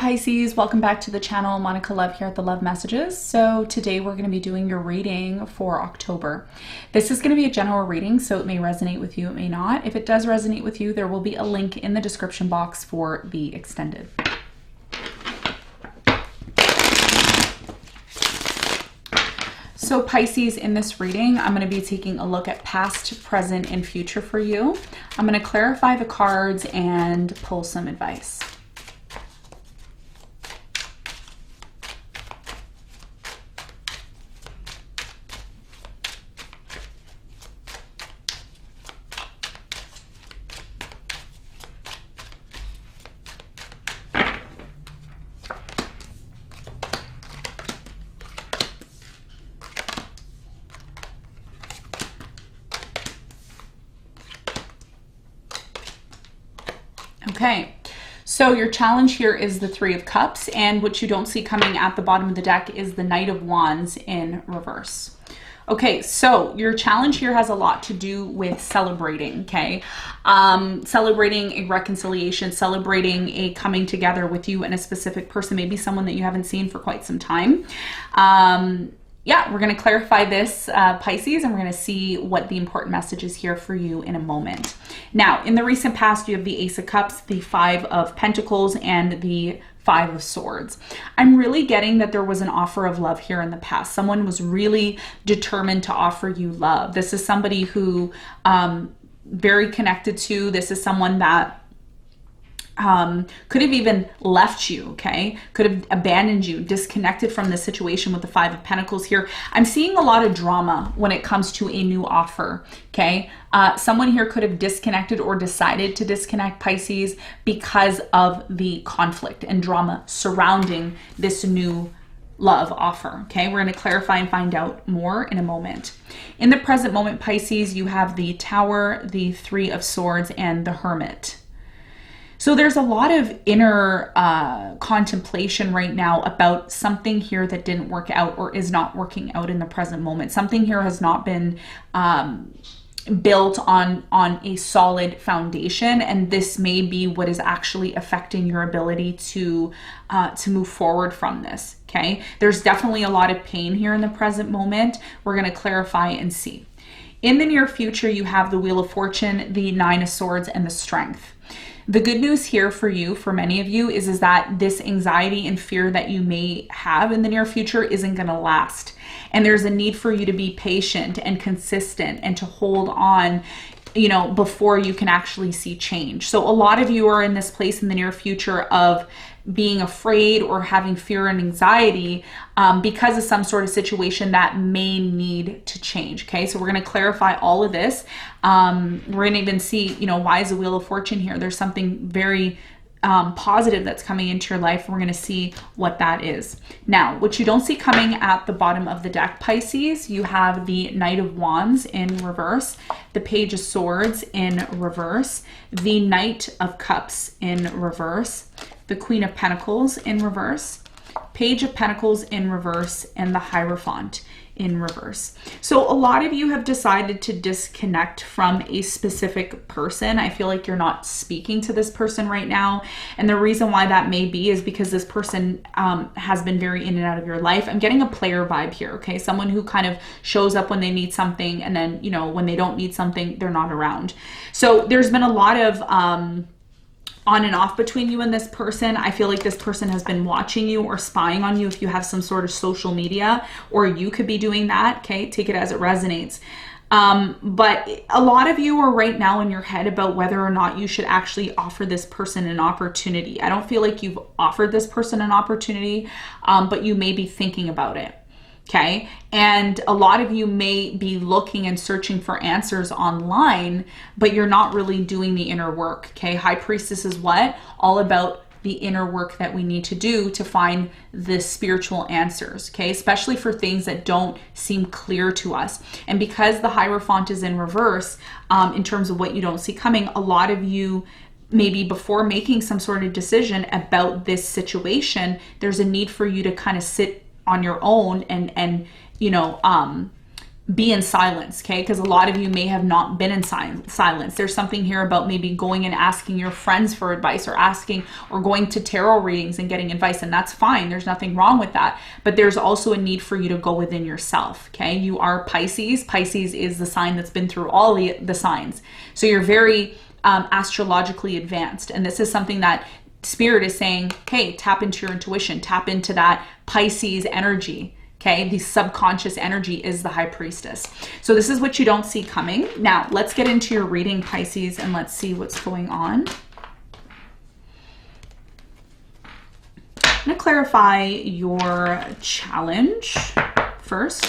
Pisces, welcome back to the channel. Monica Love here at the Love Messages. So today we're going to be doing your reading for October. This is going to be a general reading, so it may resonate with you, it may not. If it does resonate with you, there will be a link in the description box for the extended. So Pisces, in this reading, I'm going to be taking a look at past, present, and future for you. I'm going to clarify the cards and pull some advice. Okay, so your challenge here is the Three of Cups, and what you don't see coming at the bottom of the deck is the Knight of Wands in reverse. Okay, so your challenge here has a lot to do with celebrating, okay? Celebrating a reconciliation, celebrating a coming together with you and a specific person, maybe someone that you haven't seen for quite some time. Yeah, we're going to clarify this, Pisces, and we're going to see what the important message is here for you in a moment. Now, in the recent past, you have the Ace of Cups, the Five of Pentacles, and the Five of Swords. I'm really getting that there was an offer of love here in the past. Someone was really determined to offer you love. This is somebody who, very connected to, this is someone that could have even left you, okay? Could have abandoned you, disconnected from the situation with the Five of Pentacles here. I'm seeing a lot of drama when it comes to a new offer, okay? Someone here could have disconnected or decided to disconnect, Pisces, because of the conflict and drama surrounding this new love offer, okay? We're going to clarify and find out more in a moment. In the present moment, Pisces, you have the Tower, the Three of Swords, and the Hermit. So there's a lot of inner contemplation right now about something here that didn't work out or is not working out in the present moment. Something here has not been built on a solid foundation, and this may be what is actually affecting your ability to move forward from this, okay? There's definitely a lot of pain here in the present moment. We're going to clarify and see. In the near future, you have the Wheel of Fortune, the Nine of Swords, and the Strength. The good news here for you, for many of you, is that this anxiety and fear that you may have in the near future isn't going to last. And there's a need for you to be patient and consistent and to hold on, you know, before you can actually see change. So a lot of you are in this place in the near future of being afraid or having fear and anxiety because of some sort of situation that may need to change. Okay, so we're going to clarify all of this. We're going to even see, you know, why is the Wheel of Fortune here? There's something very positive that's coming into your life. We're going to see what that is. Now, what you don't see coming at the bottom of the deck, Pisces, you have the Knight of Wands in reverse, the Page of Swords in reverse, the Knight of Cups in reverse, the Queen of Pentacles in reverse, Page of Pentacles in reverse, and the Hierophant in reverse. So a lot of you have decided to disconnect from a specific person. I feel like you're not speaking to this person right now. And the reason why that may be is because this person has been very in and out of your life. I'm getting a player vibe here, okay? Someone who kind of shows up when they need something, and then, you know, when they don't need something, they're not around. So there's been a lot of on and off between you and this person. I feel like this person has been watching you or spying on you if you have some sort of social media, or you could be doing that, okay? Take it as it resonates. But a lot of you are right now in your head about whether or not you should actually offer this person an opportunity. I don't feel like you've offered this person an opportunity, but you may be thinking about it. Okay, and a lot of you may be looking and searching for answers online, but you're not really doing the inner work. Okay, High Priestess is what? All about the inner work that we need to do to find the spiritual answers, okay? Especially for things that don't seem clear to us. And because the Hierophant is in reverse, in terms of what you don't see coming, a lot of you maybe before making some sort of decision about this situation, there's a need for you to kind of sit on your own and you know, be in silence, okay? Because a lot of you may have not been in silence. There's something here about maybe going and asking your friends for advice, or asking or going to tarot readings and getting advice, and that's fine. There's nothing wrong with that. But there's also a need for you to go within yourself, okay? You are Pisces. Pisces is the sign that's been through all the signs. So you're very astrologically advanced, and this is something that Spirit is saying, hey, tap into your intuition, tap into that Pisces energy. Okay, the subconscious energy is the High Priestess. So this is what you don't see coming. Now, let's get into your reading, Pisces, and let's see what's going on. I'm going to clarify your challenge first.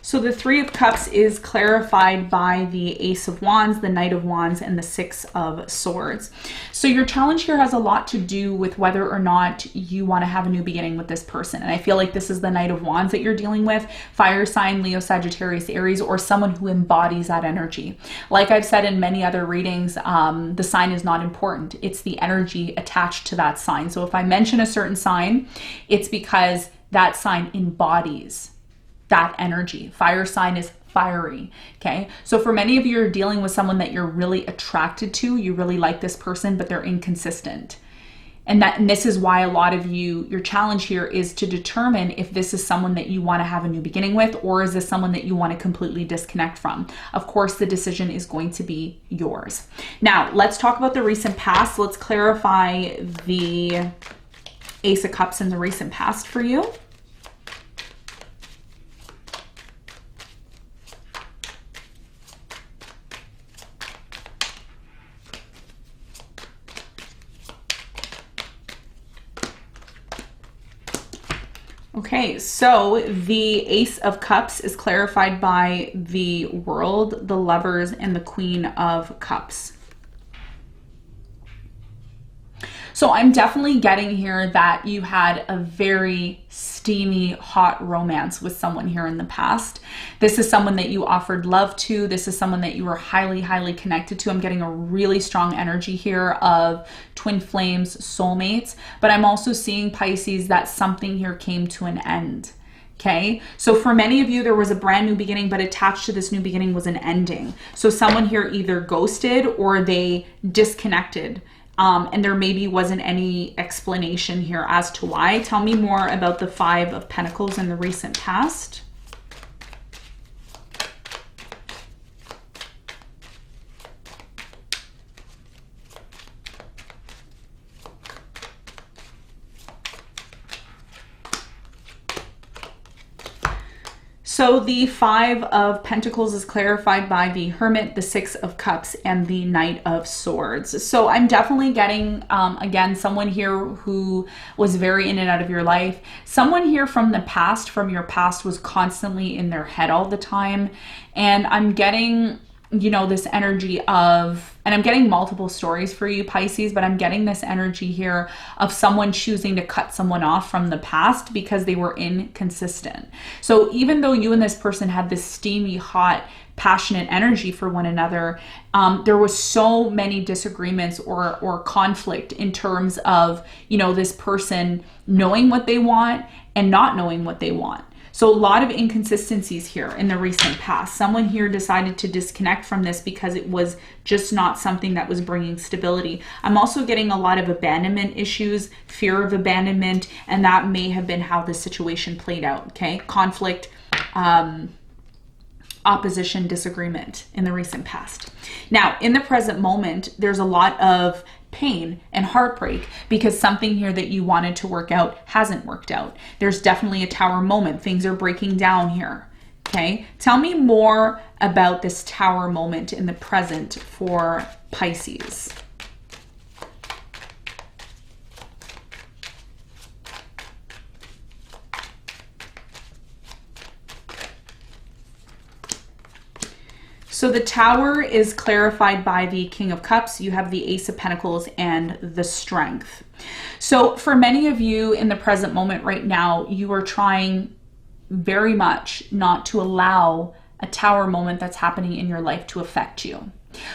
So the Three of Cups is clarified by the Ace of Wands, the Knight of Wands, and the Six of Swords. So your challenge here has a lot to do with whether or not you want to have a new beginning with this person. And I feel like this is the Knight of Wands that you're dealing with, fire sign, Leo, Sagittarius, Aries, or someone who embodies that energy. Like I've said in many other readings, the sign is not important. It's the energy attached to that sign. So if I mention a certain sign, it's because that sign embodies that energy. Fire sign is fiery, okay? So for many of you, you're dealing with someone that you're really attracted to. You really like this person, but they're inconsistent. And this is why a lot of you, your challenge here is to determine if this is someone that you want to have a new beginning with, or is this someone that you want to completely disconnect from. Of course, the decision is going to be yours. Now, let's talk about the recent past. Let's clarify the Ace of Cups in the recent past for you. Okay, so the Ace of Cups is clarified by the World, the Lovers, and the Queen of Cups. So I'm definitely getting here that you had a very steamy, hot romance with someone here in the past. This is someone that you offered love to. This is someone that you were highly, highly connected to. I'm getting a really strong energy here of twin flames, soulmates. But I'm also seeing, Pisces, that something here came to an end. Okay, so for many of you, there was a brand new beginning, but attached to this new beginning was an ending. So someone here either ghosted or they disconnected. And there maybe wasn't any explanation here as to why. Tell me more about the Five of Pentacles in the recent past. So the Five of Pentacles is clarified by the Hermit, the Six of Cups, and the Knight of Swords. So I'm definitely getting, again, someone here who was very in and out of your life. Someone here from the past, from your past, was constantly in their head all the time. And I'm getting, you know, this energy of, and I'm getting multiple stories for you, Pisces, but I'm getting this energy here of someone choosing to cut someone off from the past because they were inconsistent. So even though you and this person had this steamy, hot, passionate energy for one another, there was so many disagreements or conflict in terms of, you know, this person knowing what they want and not knowing what they want. So a lot of inconsistencies here in the recent past. Someone here decided to disconnect from this because it was just not something that was bringing stability. I'm also getting a lot of abandonment issues, fear of abandonment, and that may have been how this situation played out, okay? Conflict, opposition, disagreement in the recent past. Now, in the present moment, there's a lot of pain and heartbreak because something here that you wanted to work out hasn't worked out. There's definitely a tower moment. Things are breaking down here. Okay, tell me more about this tower moment in the present for Pisces. So the Tower is clarified by the King of Cups. You have the Ace of Pentacles and the Strength. So for many of you in the present moment right now, you are trying very much not to allow a tower moment that's happening in your life to affect you.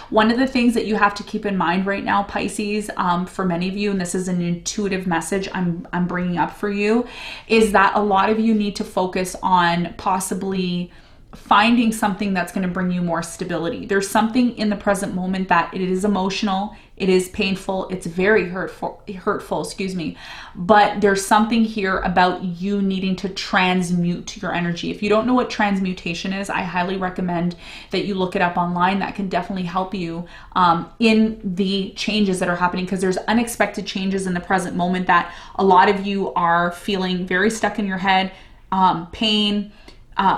One of the things that you have to keep in mind right now, Pisces, for many of you, and this is an intuitive message I'm bringing up for you, is that a lot of you need to focus on possibly finding something that's going to bring you more stability. There's something in the present moment that it is emotional, it is painful, it's very hurtful, excuse me, but there's something here about you needing to transmute your energy. If you don't know what transmutation is, I highly recommend that you look it up online. That can definitely help you in the changes that are happening, because there's unexpected changes in the present moment that a lot of you are feeling very stuck in your head, pain,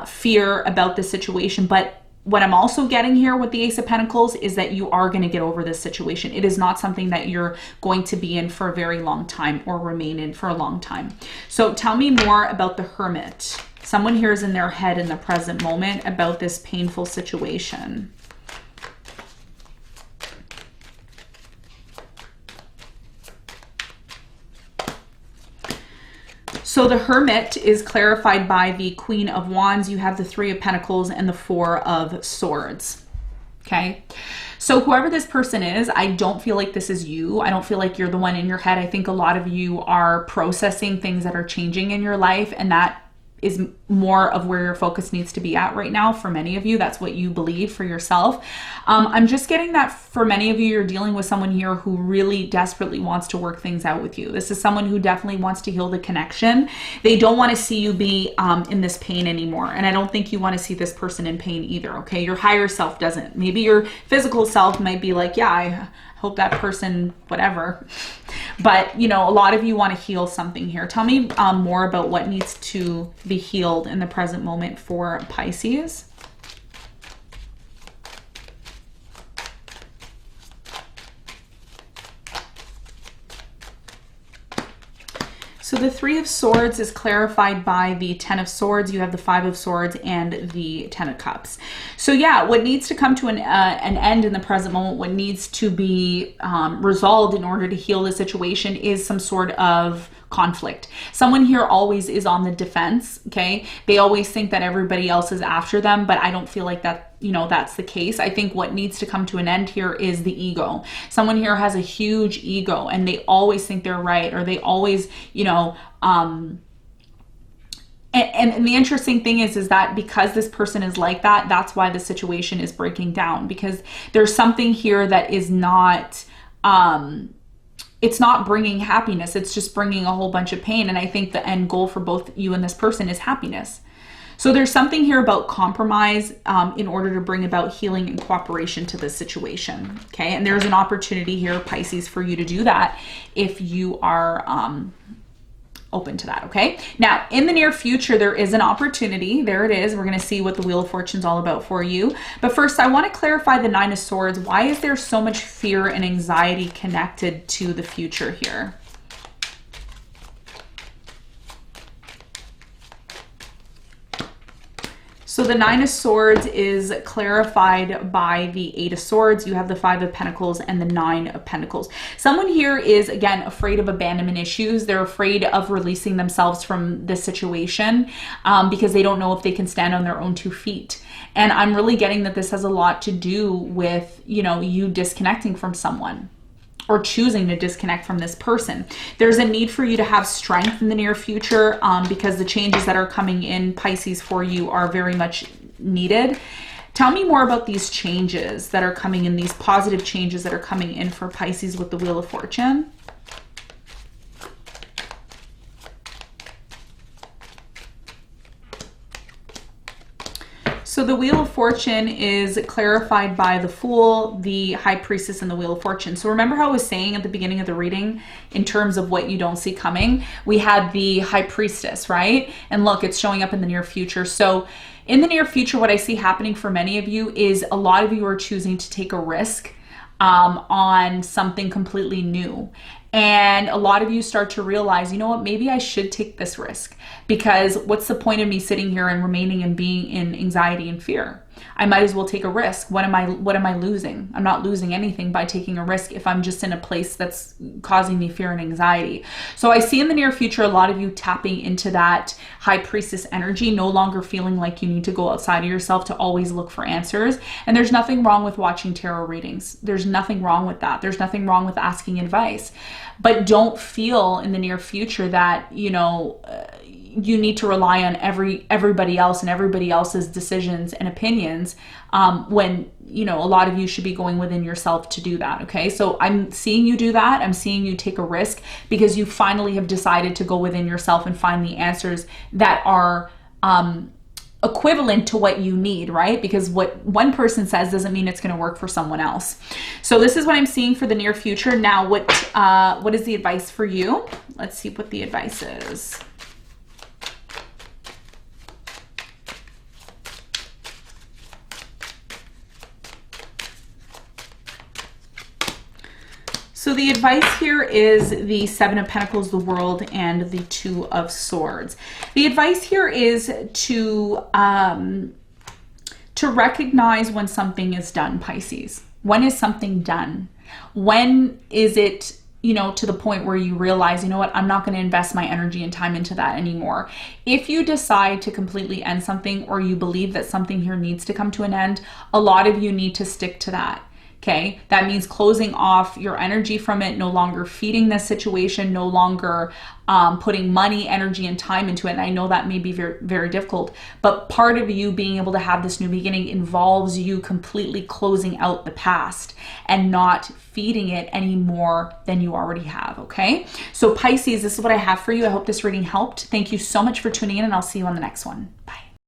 fear about the situation. But what I'm also getting here with the Ace of Pentacles is that you are going to get over this situation. It is not something that you're going to be in for a very long time or remain in for a long time. So tell me more about the Hermit. Someone here is in their head in the present moment about this painful situation. So the Hermit is clarified by the Queen of Wands. You have the Three of Pentacles and the Four of Swords. Okay. So whoever this person is, I don't feel like this is you. I don't feel like you're the one in your head. I think a lot of you are processing things that are changing in your life, and that is more of where your focus needs to be at right now. For many of you, that's what you believe for yourself. I'm just getting that for many of you, you're dealing with someone here who really desperately wants to work things out with you. This is someone who definitely wants to heal the connection. They don't want to see you be in this pain anymore. And I don't think you want to see this person in pain either, okay? Your higher self doesn't. Maybe your physical self might be like, yeah, I hope that person, whatever. But, you know, a lot of you want to heal something here. Tell me more about what needs to be healed in the present moment for Pisces. So the Three of Swords is clarified by the Ten of Swords. You have the Five of Swords and the Ten of Cups. So yeah, what needs to come to an end in the present moment, what needs to be resolved in order to heal the situation is some sort of conflict. Someone here always is on the defense, okay? They always think that everybody else is after them, but I don't feel like that, you know, that's the case. I think what needs to come to an end here is the ego. Someone here has a huge ego and they always think they're right, or they always, you know, and the interesting thing is that because this person is like that, that's why the situation is breaking down, because there's something here that is not, it's not bringing happiness. It's just bringing a whole bunch of pain. And I think the end goal for both you and this person is happiness. So there's something here about compromise in order to bring about healing and cooperation to this situation. Okay. And there's an opportunity here, Pisces, for you to do that if you are open to that. Okay. Now, in the near future, there is an opportunity. There it is. We're going to see what the Wheel of Fortune's all about for you. But first, I want to clarify the Nine of Swords. Why is there so much fear and anxiety connected to the future here? So the Nine of Swords is clarified by the Eight of Swords. You have the Five of Pentacles and the Nine of Pentacles. Someone here is, again, afraid of abandonment issues. They're afraid of releasing themselves from this situation because they don't know if they can stand on their own 2 feet. And I'm really getting that this has a lot to do with, you know, you disconnecting from someone, or choosing to disconnect from this person. There's a need for you to have strength in the near future because the changes that are coming in, Pisces, for you are very much needed. Tell me more about these changes that are coming in, these positive changes that are coming in for Pisces with the Wheel of Fortune. So the Wheel of Fortune is clarified by the Fool, the High Priestess, and the Wheel of Fortune. So remember how I was saying at the beginning of the reading, in terms of what you don't see coming, we had the High Priestess, right? And look, it's showing up in the near future. So in the near future, what I see happening for many of you is a lot of you are choosing to take a risk on something completely new. And a lot of you start to realize, you know what, maybe I should take this risk, because what's the point of me sitting here and remaining and being in anxiety and fear? I might as well take a risk. What am I losing? I'm not losing anything by taking a risk if I'm just in a place that's causing me fear and anxiety. So I see in the near future a lot of you tapping into that high priestess energy, no longer feeling like you need to go outside of yourself to always look for answers. And there's nothing wrong with watching tarot readings. There's nothing wrong with that. There's nothing wrong with asking advice. But don't feel in the near future that, you know, you need to rely on everybody else and everybody else's decisions and opinions, when, you know, a lot of you should be going within yourself to do that. Okay, so I'm seeing you do that. I'm seeing you take a risk because you finally have decided to go within yourself and find the answers that are equivalent to what you need, right? Because what one person says doesn't mean it's going to work for someone else. So this is what I'm seeing for the near future. Now, what is the advice for you? Let's see what the advice is. So the advice here is the Seven of Pentacles, the World, and the Two of Swords. The advice here is to recognize when something is done, Pisces. When is something done? When is it, you know, to the point where you realize, you know what, I'm not going to invest my energy and time into that anymore. If you decide to completely end something, or you believe that something here needs to come to an end, a lot of you need to stick to that. Okay, that means closing off your energy from it, no longer feeding this situation, no longer putting money, energy, and time into it. And I know that may be very, very difficult, but part of you being able to have this new beginning involves you completely closing out the past and not feeding it any more than you already have. Okay, so Pisces, this is what I have for you. I hope this reading helped. Thank you so much for tuning in, and I'll see you on the next one. Bye.